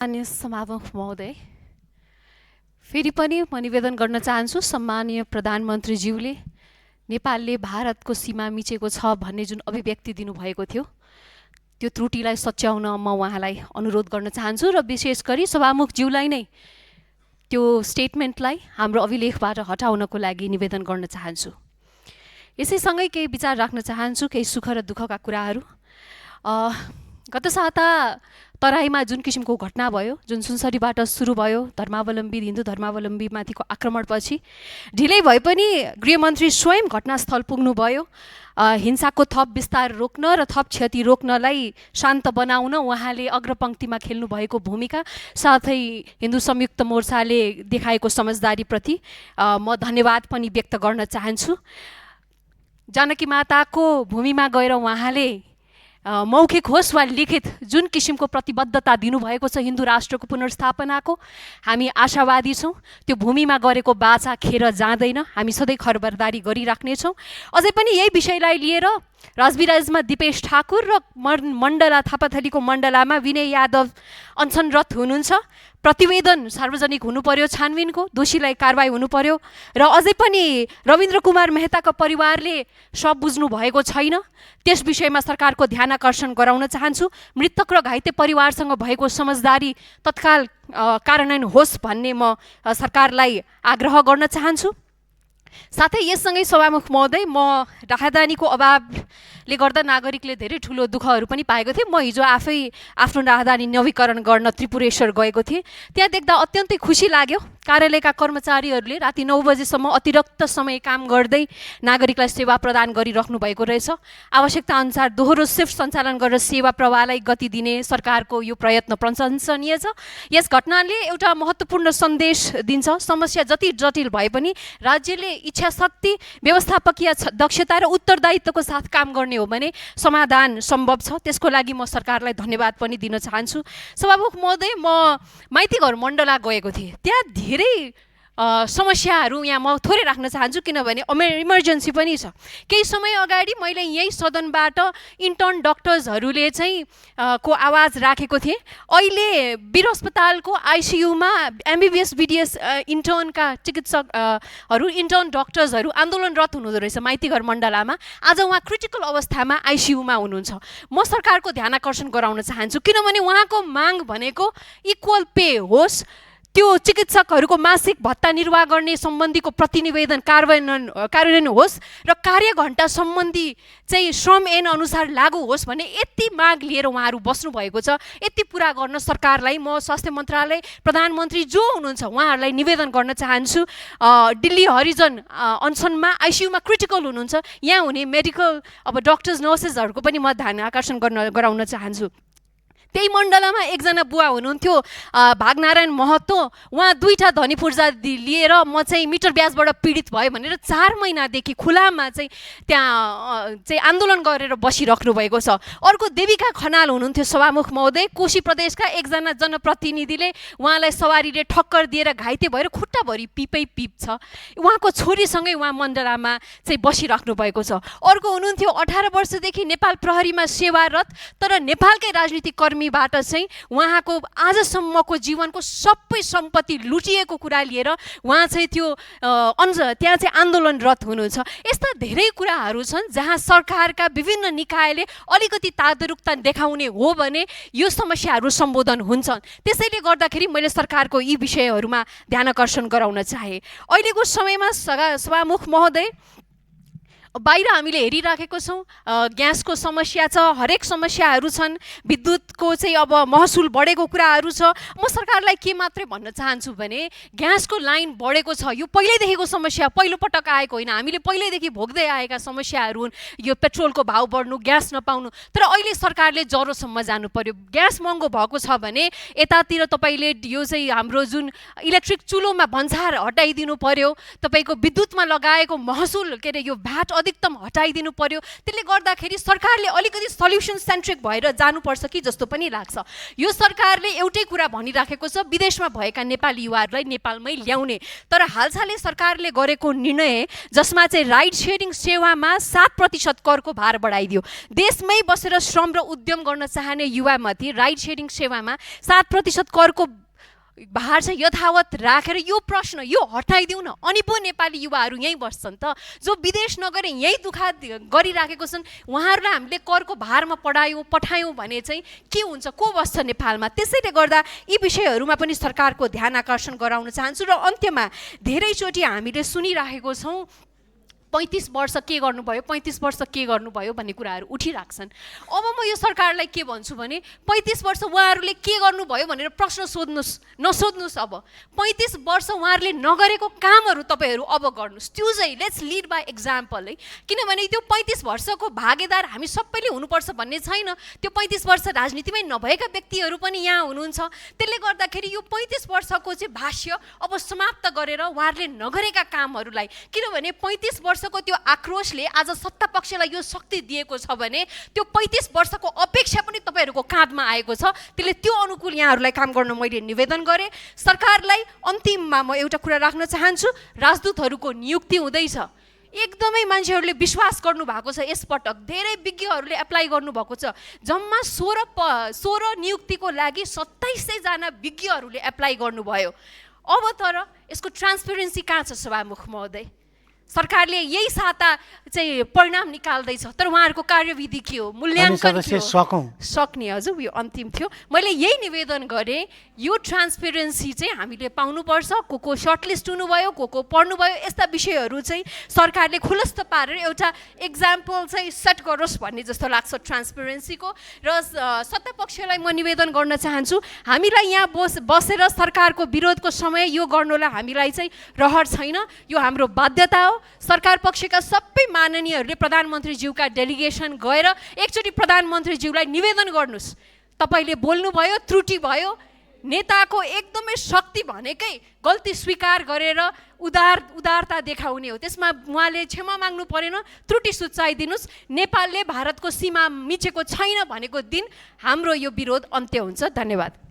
माननीय सभामुख महोदय, फेरि पनि म निवेदन गर्न चाहन्छु सम्माननीय प्रधानमन्त्रीज्यूले नेपालले भारतको सीमा मिचेको छ भन्ने जुन अभिव्यक्ति दिनुभएको थियो त्यो त्रुटिलाई सच्याउन म उहाँलाई अनुरोध गर्न चाहन्छु र विशेष गरी सभामुखज्यूलाई नै त्यो स्टेटमेन्टलाई हाम्रो अभिलेखबाट हटाउनको लागि निवेदन गर्न चाहन्छु। यसैसँगै केही विचार राख्न चाहन्छु, केही सुख र दुःखका कुराहरू। गत साता तराईमा जुन किसिमको घटना भयो, जुन सुनसरीबाट सुरु भयो, हिन्दू धर्मावलम्बीमाथिको आक्रमणपछि ढिलै भए पनि गृहमन्त्री स्वयं घटनास्थल पुग्नुभयो। हिंसाको थप विस्तार रोक्न र थप क्षति रोक्नलाई शान्त बनाउन उहाँले अग्रपङ्क्तिमा खेल्नु भएको भूमिका साथै हिन्दू संयुक्त मोर्चाले देखाएको समझदारीप्रति म धन्यवाद पनि व्यक्त गर्न चाहन्छु। जानकी माताको भूमिमा गएर उहाँले मौखिक होस् वा लिखित जुन किसिमको प्रतिबद्धता दिनुभएको छ हिन्दू राष्ट्रको पुनर्स्थापनाको, हामी आशावादी छौँ। त्यो भूमिमा गरेको बाचा खेर जाँदैन, हामी सधैँ खबरदारी गरिराख्नेछौँ। अझै पनि यही विषयलाई लिएर राजविराजमा दिपेश ठाकुर र मण्डला थापाथलीको मण्डलामा विनय यादव अनसनरत हुनुहुन्छ। प्रतिवेदन सार्वजनिक हुनु पर्यो, छानबिनको दोषीलाई कारबाही हुनु पर्यो र अझै पनि रविन्द्र कुमार मेहताको परिवारले सब बुझ्नु भएको छैन। त्यस विषयमा सरकारको ध्यान आकर्षण गराउन चाहन्छु। मृतक र घाइते परिवारसँग भएको समझदारी तत्काल कार्यान्वयन होस् भन्ने म सरकारलाई आग्रह गर्न चाहन्छु। साथै यससँगै सभामुख महोदय, म राहदानीको अभावले गर्दा नागरिकले धेरै ठुलो दुःखहरू पनि पाएको थिएँ। म हिजो आफै आफ्नो राहदानी नवीकरण गर्न त्रिपुरेश्वर गएको थिएँ। त्यहाँ देख्दा अत्यन्तै खुसी लाग्यो। कार्यालयका कर्मचारीहरूले राति 9 बजेसम्म अतिरिक्त समय काम गर्दै नागरिकलाई सेवा प्रदान गरिराख्नु भएको रहेछ। आवश्यकता अनुसार दोहोरो शिफ्ट सञ्चालन गरेर सेवा प्रवाहलाई गति दिने सरकारको यो प्रयत्न प्रशंसनीय छ। यस घटनाले एउटा महत्त्वपूर्ण सन्देश दिन्छ। समस्या जति जटिल भए पनि राज्यले इच्छाशक्ति, व्यवस्थापकीय दक्षता र उत्तरदायित्वको साथ काम गर्ने हो भने समाधान सम्भव छ। त्यसको लागि म सरकारलाई धन्यवाद पनि दिन चाहन्छु। सभामुख महोदय, म माइतीघर मण्डला गएको थिएँ। त्यहाँ धेरै समस्याहरू यहाँ म थोरै राख्न चाहन्छु किनभने इमर्जेन्सी पनि छ। केही समय अगाडि मैले यही सदनबाट इन्टर्न डक्टर्सहरूले चाहिँ को आवाज राखेको थिएँ। अहिले वीर अस्पतालको आइसियुमा एमबिबिएस बिडिएस इन्टर्नका चिकित्सकहरू, इन्टर्न डक्टर्सहरू आन्दोलनरत हुनुहुँदो रहेछ माइतीघर मण्डलामा। आज उहाँ क्रिटिकल अवस्थामा आइसियुमा हुनुहुन्छ। म सरकारको ध्यान आकर्षण गराउन चाहन्छु किनभने उहाँको माग भनेको इक्वल पे होस्, त्यो चिकित्सकहरूको मासिक भत्ता निर्वाह गर्ने सम्बन्धीको प्रतिनिवेदन कार्यान्वयन होस् र कार्यघण्टा सम्बन्धी चाहिँ श्रम ऐन अनुसार लागू होस् भन्ने यति माग लिएर उहाँहरू बस्नु भएको छ। यति पुरा गर्न सरकारलाई म स्वास्थ्य मन्त्रालय, प्रधानमन्त्री जो हुनुहुन्छ उहाँहरूलाई निवेदन गर्न चाहन्छु। दिल्ली हरिजन अनसनमा आइसियुमा क्रिटिकल हुनुहुन्छ। यहाँ हुने मेडिकल डक्टर्स नर्सेसहरूको पनि म ध्यान आकर्षण गराउन चाहन्छु। त्यही मण्डलामा एकजना बुवा हुनुहुन्थ्यो भागनारायण महतो। उहाँ 2टा धनी पूर्जा लिएर म चाहिँ मिटर ब्याजबाट पीडित भयो भनेर 4 महिनादेखि खुलामा चाहिँ त्यहाँ चाहिँ आन्दोलन गरेर बसिराख्नु भएको छ। अर्को देविका खनाल हुनुहुन्थ्यो सभामुख महोदय। कोशी प्रदेशका एकजना जनप्रतिनिधिले उहाँलाई सवारीले ठक्कर दिएर घाइते भएर खुट्टाभरि पिपै पिप छ। उहाँको छोरीसँगै उहाँ मण्डलामा चाहिँ बसिराख्नु भएको छ। अर्को हुनुहुन्थ्यो 18 वर्षदेखि नेपाल प्रहरीमा सेवारत तर नेपालकै राजनीतिक कर्मी बाट चाहिँ उहाँको आजसम्मको जीवनको सबै सम्पत्ति लुटिएको कुरा लिएर उहाँ चाहिँ त्यो त्यहाँ चाहिँ आन्दोलनरत हुनुहुन्छ। यस्ता धेरै कुराहरू छन् जहाँ सरकारका विभिन्न निकायले अलिकति तादरुकता देखाउने हो भने यो समस्याहरू सम्बोधन हुन्छन्। त्यसैले गर्दाखेरि मैले सरकारको यी विषयहरूमा ध्यान आकर्षण गराउन चाहे। अहिलेको समयमा सभामुख महोदय, बाहिर हामीले हेरिराखेको छौँ ग्यासको समस्या छ, हरेक समस्याहरू छन्। विद्युतको चाहिँ अब महसुल बढेको कुराहरू छ। म सरकारलाई के मात्रै भन्न चाहन्छु भने ग्यासको लाइन बढेको छ, यो पहिल्यैदेखिको समस्या, पहिलोपटक आएको होइन। हामीले पहिल्यैदेखि भोग्दै आएका समस्याहरू हुन्। यो पेट्रोलको भाउ बढ्नु, ग्यास नपाउनु। तर अहिले सरकारले जरोसम्म जानु पर्यो। ग्यास महँगो भएको छ भने यतातिर तपाईँले यो चाहिँ हाम्रो जुन इलेक्ट्रिक चुलोमा भन्सार हटाइदिनु पर्यो। तपाईँको विद्युतमा लगाएको महसुल के अरे यो भ्याट अधिकतम हटाइदिनु पर्यो। त्यसले गर्दाखेरि सरकारले अलिकति सल्युसन सेन्ट्रिक भएर जानुपर्छ कि जस्तो पनि लाग्छ। यो सरकारले एउटै कुरा भनिराखेको छ, विदेशमा भएका नेपाली युवाहरूलाई नेपालमै ल्याउने। तर हालसालै सरकारले गरेको निर्णय जसमा चाहिँ राइड सेयरिङ सेवामा 7% करको भार बढाइदियो। देशमै बसेर श्रम र उद्यम गर्न चाहने युवामाथि राइड सेयरिङ सेवामा 7% करको भार चाहिँ यथावत राखेर यो प्रश्न यो हटाइदिउँ न, अनि पो नेपाली युवाहरू यहीँ बस्छन् त। जो विदेश नगरे यहीँ दुःख गरिराखेको छन् उहाँहरूलाई हामीले करको भारमा पठायौँ भने चाहिँ के हुन्छ, को बस्छ नेपालमा। त्यसैले गर्दा यी विषयहरूमा पनि सरकारको ध्यान आकर्षण गराउन चाहन्छु। र अन्त्यमा धेरैचोटि हामीले सुनिराखेको छौँ 35 वर्ष के गर्नुभयो, 35 वर्ष के गर्नुभयो भन्ने कुराहरू उठिराख्छन्। अब म यो सरकारलाई के भन्छु भने 35 वर्ष उहाँहरूले के गर्नुभयो भनेर प्रश्न नसोध्नुहोस्। अब 35 वर्ष उहाँहरूले नगरेको कामहरू तपाईँहरू अब गर्नुहोस्। त्यो चाहिँ लेट्स लिड बाई एक्जाम्पल है। किनभने त्यो 35 वर्षको भागीदार हामी सबैले हुनुपर्छ भन्ने छैन। त्यो 35 वर्ष राजनीतिमै नभएका व्यक्तिहरू पनि यहाँ हुनुहुन्छ। त्यसले गर्दाखेरि यो 35 वर्षको चाहिँ भाष्य अब समाप्त गरेर उहाँहरूले नगरेका कामहरूलाई, किनभने 35 वर्षको त्यो आक्रोशले आज सत्ता पक्षलाई यो शक्ति दिएको छ भने त्यो 35 वर्षको अपेक्षा पनि तपाईँहरूको काँधमा आएको छ। त्यसले त्यो अनुकूल यहाँहरूलाई काम गर्न मैले निवेदन गरेँ। सरकारलाई अन्तिममा म एउटा कुरा राख्न चाहन्छु, राजदूतहरूको नियुक्ति हुँदैछ। एकदमै मान्छेहरूले विश्वास गर्नुभएको छ, यसपटक धेरै विज्ञहरूले एप्लाई गर्नुभएको छ। जम्मा 16 नियुक्तिको लागि 2700 जना विज्ञहरूले एप्लाई गर्नुभयो। अब तर यसको ट्रान्सपेरेन्सी कहाँ छ सभामुख महोदय? सरकारले यही साता चाहिँ परिणाम निकाल्दैछ, तर उहाँहरूको कार्यविधि के हो, मूल्याङ्कन के हो? सक्ने हजुर यो अन्तिम थियो। मैले यही निवेदन गरेँ, यो ट्रान्सपेरेन्सी चाहिँ हामीले पाउनुपर्छ। को सर्टलिस्ट हुनुभयो, को पढ्नुभयो, यस्ता विषयहरू चाहिँ सरकारले खुलस्त पारेर एउटा एक्जाम्पल चाहिँ सेट गरोस् भन्ने जस्तो लाग्छ ट्रान्सपेरेन्सीको। र सत्तापक्षलाई म निवेदन गर्न चाहन्छु, हामीलाई यहाँ बसेर सरकारको विरोधको समय यो गर्नुलाई हामीलाई चाहिँ रहर छैन। यो हाम्रो बाध्यता हो। सरकार पक्षका सबै माननीयहरूले प्रधानमन्त्रीज्यूका डेलिगेसन गएर एकचोटि प्रधानमन्त्रीज्यूलाई निवेदन गर्नुहोस्, तपाईँले बोल्नुभयो, त्रुटि भयो, नेताको एकदमै शक्ति भनेकै गल्ती स्वीकार गरेर उदारता देखाउने हो। त्यसमा उहाँले क्षमा माग्नु परेन, त्रुटि सुचाइदिनुहोस्। नेपालले भारतको सीमा मिचेको छैन भनेको दिन हाम्रो यो विरोध अन्त्य हुन्छ। धन्यवाद।